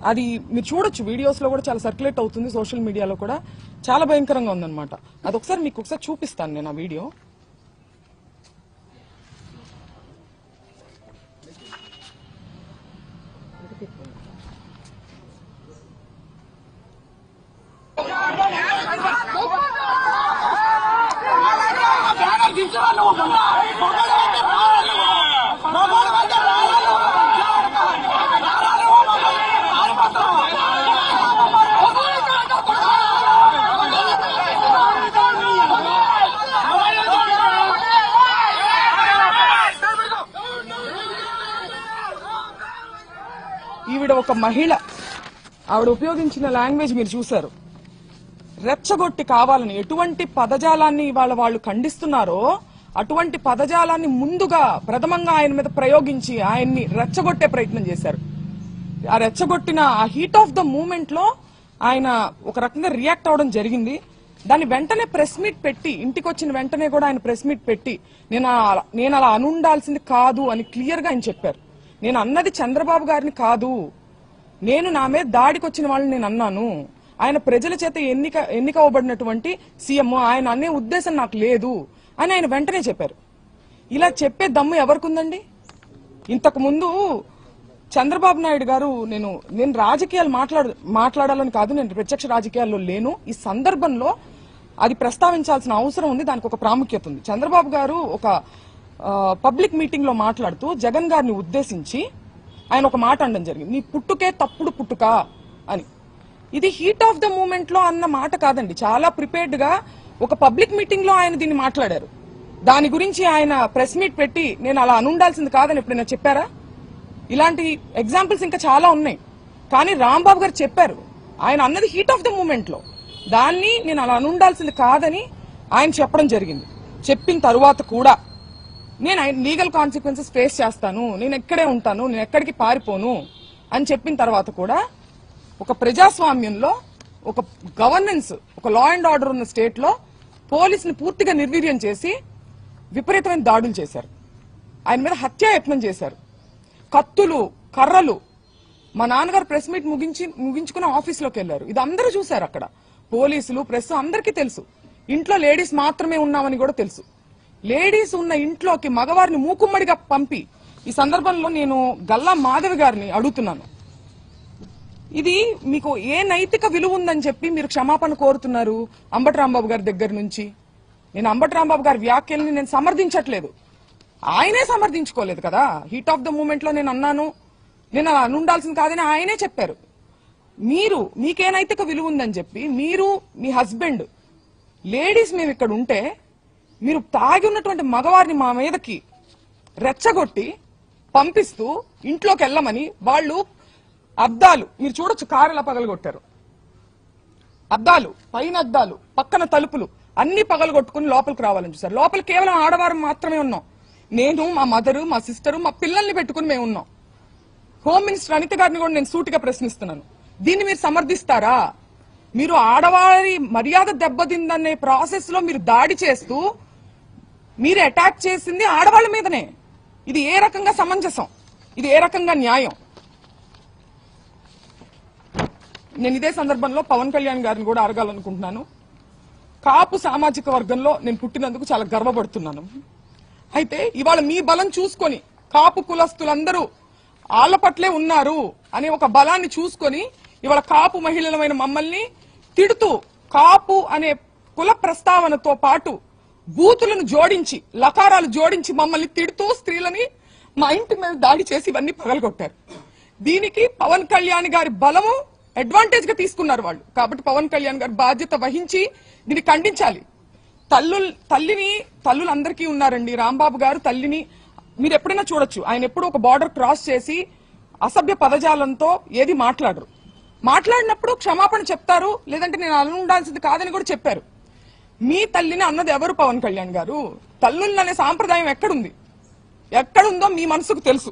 అది మీరు చూడొచ్చు, వీడియోస్ లో కూడా చాలా సర్క్యులేట్ అవుతుంది, సోషల్ మీడియాలో కూడా చాలా భయంకరంగా ఉందన్నమాట. అదొకసారి మీకు ఒకసారి చూపిస్తాను నేను ఆ వీడియో. ఈవిడ ఒక మహిళ, ఆవిడ ఉపయోగించిన లాంగ్వేజ్ మీరు చూశారు. రెచ్చగొట్టి కావాలని ఎటువంటి పదజాలాన్ని ఇవాళ వాళ్ళు ఖండిస్తున్నారో అటువంటి పదజాలాన్ని ముందుగా ప్రథమంగా ఆయన మీద ప్రయోగించి ఆయన్ని రెచ్చగొట్టే ప్రయత్నం చేశారు. ఆ రెచ్చగొట్టిన ఆ హీట్ ఆఫ్ ద మూమెంట్ లో ఆయన ఒక రకంగా రియాక్ట్ అవడం జరిగింది. దాన్ని వెంటనే ప్రెస్ మీట్ పెట్టి, ఇంటికి వచ్చిన వెంటనే కూడా ఆయన ప్రెస్ మీట్ పెట్టి నేను అలా అనుండాల్సింది కాదు అని క్లియర్ గా ఆయన చెప్పారు. నేను అన్నది చంద్రబాబు గారిని కాదు, నేను నా మీద దాడికి వచ్చిన వాళ్ళని నేను అన్నాను. ఆయన ప్రజల చేత ఎన్నికవ్వబడినటువంటి సీఎం, ఆయన అనే ఉద్దేశం నాకు లేదు అని ఆయన వెంటనే చెప్పారు. ఇలా చెప్పే దమ్ము ఎవరికుందండి? ఇంతకు ముందు చంద్రబాబు నాయుడు గారు, నేను రాజకీయాలు మాట్లాడాలని కాదు, నేను ప్రత్యక్ష రాజకీయాల్లో లేను, ఈ సందర్భంలో అది ప్రస్తావించాల్సిన అవసరం ఉంది, దానికి ఒక ప్రాముఖ్యత ఉంది. చంద్రబాబు గారు ఒక పబ్లిక్ మీటింగ్ లో మాట్లాడుతూ జగన్ గారిని ఉద్దేశించి ఆయన ఒక మాట అనడం జరిగింది, నీ పుట్టుకే తప్పుడు పుట్టుక అని. ఇది హీట్ ఆఫ్ ద మూమెంట్ లో అన్న మాట కాదండి, చాలా ప్రిపేర్డ్ గా ఒక పబ్లిక్ మీటింగ్ లో ఆయన దీన్ని మాట్లాడారు. దాని గురించి ఆయన ప్రెస్ మీట్ పెట్టి నేను అలా అనుండాల్సింది కాదని ఎప్పుడైనా చెప్పారా? ఇలాంటి ఎగ్జాంపుల్స్ ఇంకా చాలా ఉన్నాయి. కానీ రాంబాబు గారు చెప్పారు, ఆయన అన్నది హీట్ ఆఫ్ ద మూమెంట్ లో, దాన్ని నేను అలా అనుండాల్సింది కాదని ఆయన చెప్పడం జరిగింది. చెప్పిన తరువాత కూడా నేను లీగల్ కాన్సిక్వెన్సెస్ ఫేస్ చేస్తాను, నేను ఎక్కడే ఉంటాను, నేను ఎక్కడికి పారిపోను అని చెప్పిన తర్వాత కూడా ఒక ప్రజాస్వామ్యంలో, ఒక గవర్నెన్స్, ఒక లా అండ్ ఆర్డర్ ఉన్న స్టేట్ లో పోలీసుని పూర్తిగా నిర్వీర్యం చేసి విపరీతమైన దాడులు చేశారు. ఆయన మీద యత్నం చేశారు. కత్తులు, కర్రలు. మా నాన్నగారు ప్రెస్ మీట్ ముగించుకుని ఆఫీస్లోకి వెళ్లారు. ఇది అందరూ చూశారు అక్కడ, పోలీసులు, ప్రెస్ అందరికీ తెలుసు. ఇంట్లో లేడీస్ మాత్రమే ఉన్నామని కూడా తెలుసు. లేడీస్ ఉన్న ఇంట్లోకి మగవారిని మూకుమ్మడిగా పంపి, ఈ సందర్భంలో నేను గల్లా మాధవి గారిని అడుగుతున్నాను, ఇది మీకు ఏ నైతిక విలువ ఉందని చెప్పి మీరు క్షమాపణ కోరుతున్నారు అంబటి రాంబాబు గారి దగ్గర నుంచి? నేను అంబటి రాంబాబు గారి వ్యాఖ్యల్ని నేను సమర్థించట్లేదు, ఆయనే సమర్థించుకోలేదు కదా. హీట్ ఆఫ్ ద మూమెంట్ లో నేను అన్నాను, నేను అలా అనుండాల్సింది కాదని ఆయనే చెప్పారు. మీకే నైతిక విలువ ఉందని చెప్పి మీరు, మీ హస్బెండ్, లేడీస్ మేము ఇక్కడ ఉంటే మీరు తాగి ఉన్నటువంటి మగవారిని మా మీదకి రెచ్చగొట్టి పంపిస్తూ ఇంట్లోకి వెళ్ళమని, వాళ్ళు అద్దాలు మీరు చూడొచ్చు, కారు ఎలా పగలగొట్టారు, అద్దాలు, పైన అద్దాలు, పక్కన తలుపులు అన్ని పగలగొట్టుకుని లోపలికి రావాలని చూసారు. లోపల కేవలం ఆడవారు మాత్రమే ఉన్నాం. నేను, మా మదరు, మా సిస్టరు, మా పిల్లల్ని పెట్టుకుని మేము ఉన్నాం. హోమ్ మినిస్టర్ అనిత గారిని కూడా నేను సూటిగా ప్రశ్నిస్తున్నాను, దీన్ని మీరు సమర్థిస్తారా? మీరు ఆడవారి మర్యాద దెబ్బతిందనే ప్రాసెస్ లో మీరు దాడి చేస్తూ మీరు అటాక్ చేసింది ఆడవాళ్ల మీదనే. ఇది ఏ రకంగా సమంజసం? ఇది ఏ రకంగా న్యాయం? నేను ఇదే సందర్భంలో పవన్ కళ్యాణ్ గారిని కూడా అడగాలనుకుంటున్నాను. కాపు సామాజిక వర్గంలో నేను పుట్టినందుకు చాలా గర్వపడుతున్నాను. అయితే ఇవాళ మీ బలం చూసుకొని కాపు కులస్తులందరూ ఆళ్ల పట్లే ఉన్నారు అనే ఒక బలాన్ని చూసుకొని ఇవాళ కాపు మహిళలమైన మమ్మల్ని తిడుతూ, కాపు అనే కుల ప్రస్తావనతో పాటు బూతులను జోడించి, లకారాలు జోడించి మమ్మల్ని తిడుతూ స్త్రీలని మా ఇంటి మీద దాడి చేసి ఇవన్నీ పగలగొట్టారు. దీనికి పవన్ కళ్యాణ్ గారి బలము అడ్వాంటేజ్ గా తీసుకున్నారు వాళ్ళు. కాబట్టి పవన్ కళ్యాణ్ గారు బాధ్యత వహించి దీన్ని ఖండించాలి. తల్లులు అందరికీ ఉన్నారండి. రాంబాబు గారు తల్లిని మీరు ఎప్పుడైనా చూడొచ్చు, ఆయన ఎప్పుడు ఒక బార్డర్ క్రాస్ చేసి అసభ్య పదజాలంతో ఏది మాట్లాడరు. మాట్లాడినప్పుడు క్షమాపణ చెప్తారు, లేదంటే నేను అలా ఉండాల్సింది కాదని కూడా చెప్పారు. మీ తల్లిని అన్నది ఎవరు? పవన్ కళ్యాణ్ గారు. తల్లులనే సాంప్రదాయం ఎక్కడుందో మీ మనసుకు తెలుసు.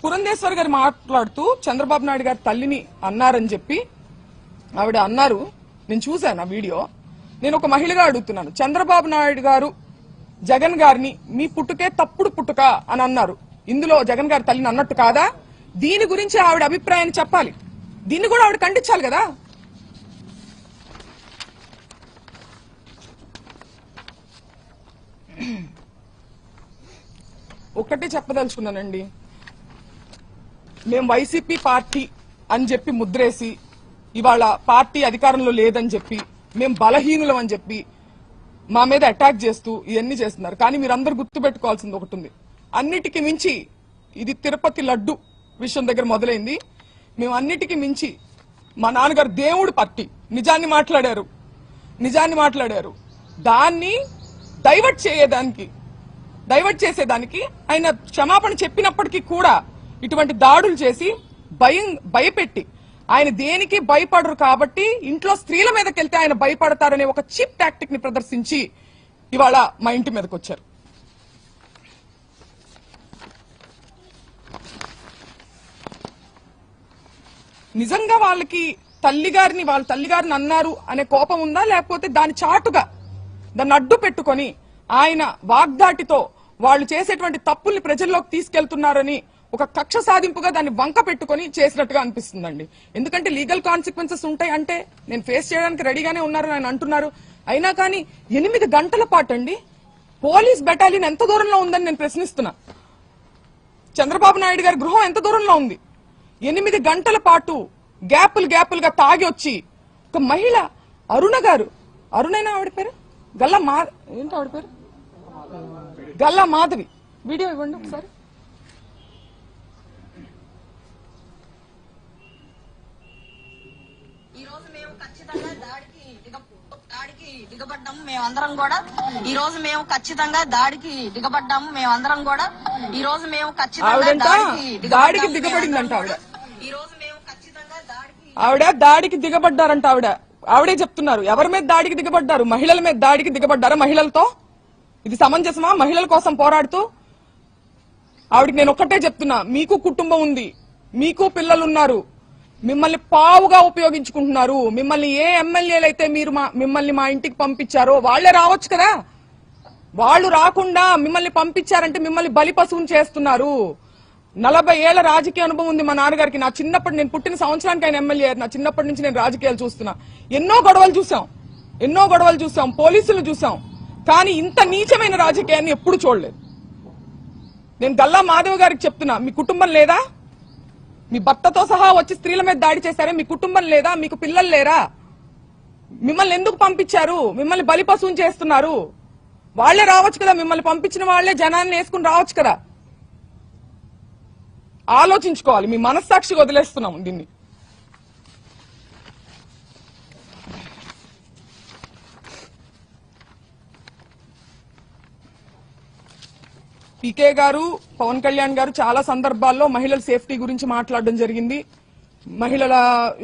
పురంధేశ్వర్ గారు మాట్లాడుతూ చంద్రబాబు నాయుడు గారు తల్లిని అన్నారని చెప్పి ఆవిడ అన్నారు. నేను చూశాను ఆ వీడియో. నేను ఒక మహిళగా అడుగుతున్నాను, చంద్రబాబు నాయుడు గారు జగన్ గారిని మీ పుట్టుకే తప్పుడు పుట్టుక అని అన్నారు. ఇందులో జగన్ గారి తల్లిని అన్నట్టు కాదా? దీని గురించి ఆవిడ అభిప్రాయాన్ని చెప్పాలి. దీన్ని కూడా ఆవిడ ఖండించాలి కదా. ఒక్కటే చెప్పదలుచుకున్నానండి, మేము వైసీపీ పార్టీ అని చెప్పి ముద్రేసి ఇవాళ పార్టీ అధికారంలో లేదని చెప్పి మేము బలహీనులం అని చెప్పి మా మీద అటాక్ చేస్తూ ఇవన్నీ చేస్తున్నారు. కానీ మీరందరూ గుర్తుపెట్టుకోవాల్సింది ఒకటి ఉంది, అన్నిటికీ మించి ఇది తిరుపతి లడ్డు విషయం దగ్గర మొదలైంది. మేము అన్నిటికీ మించి మా నాన్నగారు దేవుడు పార్టీ నిజాన్ని మాట్లాడారు. దాన్ని డైవర్ట్ చేసేదానికి ఆయన క్షమాపణ చెప్పినప్పటికీ కూడా ఇటువంటి దాడులు చేసి భయపెట్టి ఆయన దేనికి భయపడరు కాబట్టి ఇంట్లో స్త్రీల మీదకి వెళ్తే ఆయన భయపడతారనే ఒక చీప్ టాక్టిక్ ని ప్రదర్శించి ఇవాళ మా ఇంటి మీదకి వచ్చారు. నిజంగా వాళ్ళ తల్లిగారిని అన్నారు అనే కోపం ఉందా, లేకపోతే దాని చాటుగా దాన్ని అడ్డు పెట్టుకొని ఆయన వాగ్దాటితో వాళ్ళు చేసేటువంటి తప్పుల్ని ప్రజల్లోకి తీసుకెళ్తున్నారని ఒక కక్ష సాధింపుగా దాన్ని వంక పెట్టుకుని చేసినట్టుగా అనిపిస్తుందండి. ఎందుకంటే లీగల్ కాన్సిక్వెన్సెస్ ఉంటాయి అంటే నేను ఫేస్ చేయడానికి రెడీగానే ఉన్నారని ఆయన అంటున్నారు. అయినా కానీ 8 గంటల పాటు అండి పోలీస్ బెటాలియన్ ఎంత దూరంలో ఉందని నేను ప్రశ్నిస్తున్నా. చంద్రబాబు నాయుడు గారి గృహం ఎంత దూరంలో ఉంది? 8 గంటల పాటు గ్యాపులుగా తాగి వచ్చి ఒక మహిళ అరుణైనా ఆవిడ పేరు గల్లా మాధవి, వీడియో ఇవ్వండి ఒకసారి. మేమందరం కూడా ఈ రోజు మేము ఖచ్చితంగా దాడికి దిగబడ్డాము. దాడికి దిగబడిందంట ఆవిడ దాడికి దిగబడ్డారంట. ఆవిడే చెప్తున్నారు. ఎవరి మీద దాడికి దిగబడ్డారు? మహిళల మీద దాడికి దిగబడ్డారా? మహిళలతో ఇది సమంజసమా? మహిళల కోసం పోరాడుతూ ఆవిడకి నేను ఒక్కటే చెప్తున్నా, మీకు కుటుంబం ఉంది, మీకు పిల్లలున్నారు, మిమ్మల్ని పావుగా ఉపయోగించుకుంటున్నారు. మిమ్మల్ని ఏ ఎమ్మెల్యేలు అయితే మిమ్మల్ని మా ఇంటికి పంపించారో వాళ్లే రావచ్చు కదా. వాళ్ళు రాకుండా మిమ్మల్ని పంపించారంటే మిమ్మల్ని బలిపశువుని చేస్తున్నారు. 40 ఏళ్ల రాజకీయ అనుభవం ఉంది మా నాన్నగారికి. నేను పుట్టిన సంవత్సరానికి ఆయన ఎమ్మెల్యే అయ్యారు. నా చిన్నప్పటి నుంచి నేను రాజకీయాలు చూస్తున్నా. ఎన్నో గొడవలు చూసాం, పోలీసులు చూసాం. కానీ ఇంత నీచమైన రాజకీయాన్ని ఎప్పుడు చూడలేదు. నేను గల్లా మాధవ్ గారికి చెప్తున్నా, మీ కుటుంబం లేదా? మీ భర్తతో సహా వచ్చి స్త్రీల మీద దాడి చేశారే, మీ కుటుంబం లేదా? మీకు పిల్లలు లేరా? మిమ్మల్ని ఎందుకు పంపించారు? మిమ్మల్ని బలిపశువుని చేస్తున్నారు. వాళ్లే రావచ్చు కదా, మిమ్మల్ని పంపించిన వాళ్లే జనాన్ని వేసుకుని రావచ్చు కదా. ఆలోచించుకోవాలి. మీ మనస్సాక్షికి వదిలేస్తున్నాం దీన్ని. పీకే గారు, పవన్ కళ్యాణ్ గారు చాలా సందర్భాల్లో మహిళల సేఫ్టీ గురించి మాట్లాడడం జరిగింది. మహిళల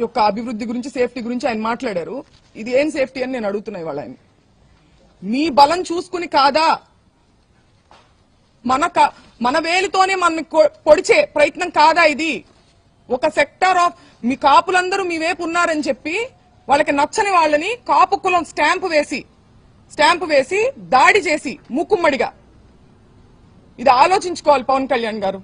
యొక్క అభివృద్ధి గురించి, సేఫ్టీ గురించి ఆయన మాట్లాడారు. ఇది ఏం సేఫ్టీ అని నేను అడుగుతున్నా ఇవాళ ఆయన. మీ బలం చూసుకుని కాదా, మన వేలితోనే మన పొడిచే ప్రయత్నం కాదా ఇది? ఒక సెక్టార్ ఆఫ్ మీ కాపులందరూ మీ వైపు ఉన్నారని చెప్పి వాళ్ళకి నచ్చని వాళ్ళని కాపు కులం స్టాంపు వేసి దాడి చేసి మూకుమ్మడిగా, ఇది ఆలోచించుకోవాలి పవన్ కళ్యాణ్ గారు.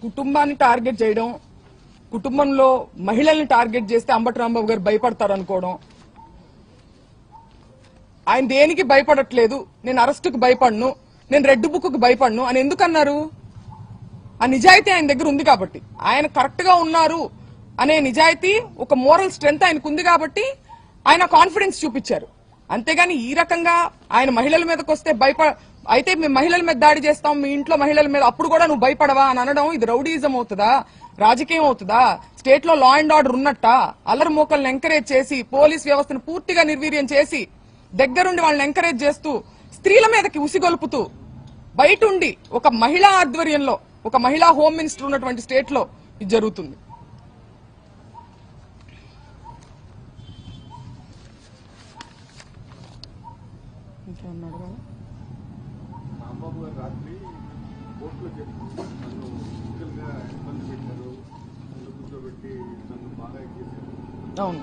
కుటుంబాన్ని టార్గెట్ చేయడం, కుటుంబంలో మహిళల్ని టార్గెట్ చేస్తే అంబటి రాంబాబు గారు భయపడతారు అనుకోవడం. ఆయన దేనికి భయపడట్లేదు. నేను అరెస్టుకు భయపడను, నేను రెడ్ బుక్ కు భయపడను అని ఎందుకన్నారు? ఆ నిజాయితీ ఆయన దగ్గర ఉంది కాబట్టి, ఆయన కరెక్ట్ గా ఉన్నారు అనే నిజాయితీ, ఒక మోరల్ స్ట్రెంగ్త్ ఆయనకు ఉంది కాబట్టి ఆయన కాన్ఫిడెన్స్ చూపించారు. అంతేగాని ఈ రకంగా ఆయన మహిళల మీదకి వస్తే అయితే మేము మహిళల మీద దాడి చేస్తాం, మీ ఇంట్లో మహిళల మీద, అప్పుడు కూడా నువ్వు భయపడవా అని అనడం, ఇది రౌడీజం అవుతుందా? రాజకీయం అవుతుందా? స్టేట్ లో లా అండ్ ఆర్డర్ ఉన్నట్ట? అల్లరి మూకల్ని ఎంకరేజ్ చేసి, పోలీస్ వ్యవస్థను పూర్తిగా నిర్వీర్యం చేసి, దగ్గరుండి వాళ్ళని ఎంకరేజ్ చేస్తూ, స్త్రీల మీదకి ఉసిగొల్పుతూ, బయటుండి ఒక మహిళా ఆధ్వర్యంలో, ఒక మహిళా హోమ్ మినిస్టర్ ఉన్నటువంటి స్టేట్ లో ఇది జరుగుతుంది. రాంబాబు గారు రాత్రి అవును,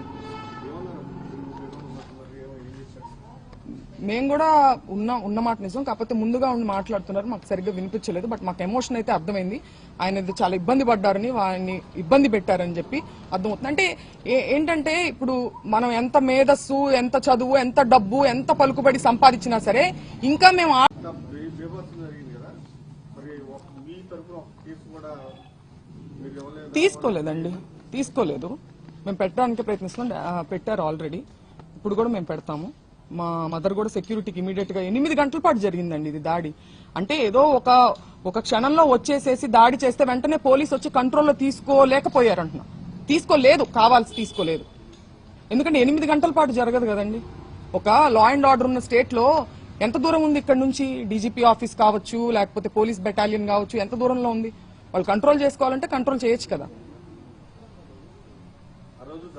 మేము కూడా ఉన్న మాట నిజం. కాకపోతే ముందుగా ఉండి మాట్లాడుతున్నారు, మాకు సరిగ్గా వినిపించలేదు. బట్ మాకు ఎమోషన్ అయితే అర్థమైంది. ఆయన చాలా ఇబ్బంది పడ్డారని, వారిని ఇబ్బంది పెట్టారని చెప్పి అర్థమవుతుంది. అంటే ఏంటంటే ఇప్పుడు మనం ఎంత మేధస్సు, ఎంత చదువు, ఎంత డబ్బు, ఎంత పలుకుబడి సంపాదించినా సరే ఇంకా మేము తీసుకోలేదు. మేము పెట్టడానికి ప్రయత్నిస్తున్నాం. పెట్టారు ఆల్రెడీ, ఇప్పుడు కూడా మేము పెడతాము. మా మదర్ కూడా సెక్యూరిటీకి ఇమీడియట్ గా 8 గంటల పాటు జరిగిందండి ఇది దాడి. అంటే ఏదో ఒక క్షణంలో వచ్చేసేసి దాడి చేస్తే వెంటనే పోలీసు వచ్చి కంట్రోల్లో తీసుకోలేకపోయారు అంటున్నా. తీసుకోలేదు, కావాల్సి తీసుకోలేదు. ఎందుకంటే 8 గంటల పాటు జరగదు కదండి. ఒక లా అండ్ ఆర్డర్ ఉన్న స్టేట్ లో ఎంత దూరం ఉంది ఇక్కడ నుంచి? డీజీపీ ఆఫీస్ కావచ్చు, లేకపోతే పోలీస్ బెటాలియన్ కావచ్చు, ఎంత దూరంలో ఉంది? వాళ్ళు కంట్రోల్ చేసుకోవాలంటే కంట్రోల్ చేయొచ్చు కదా.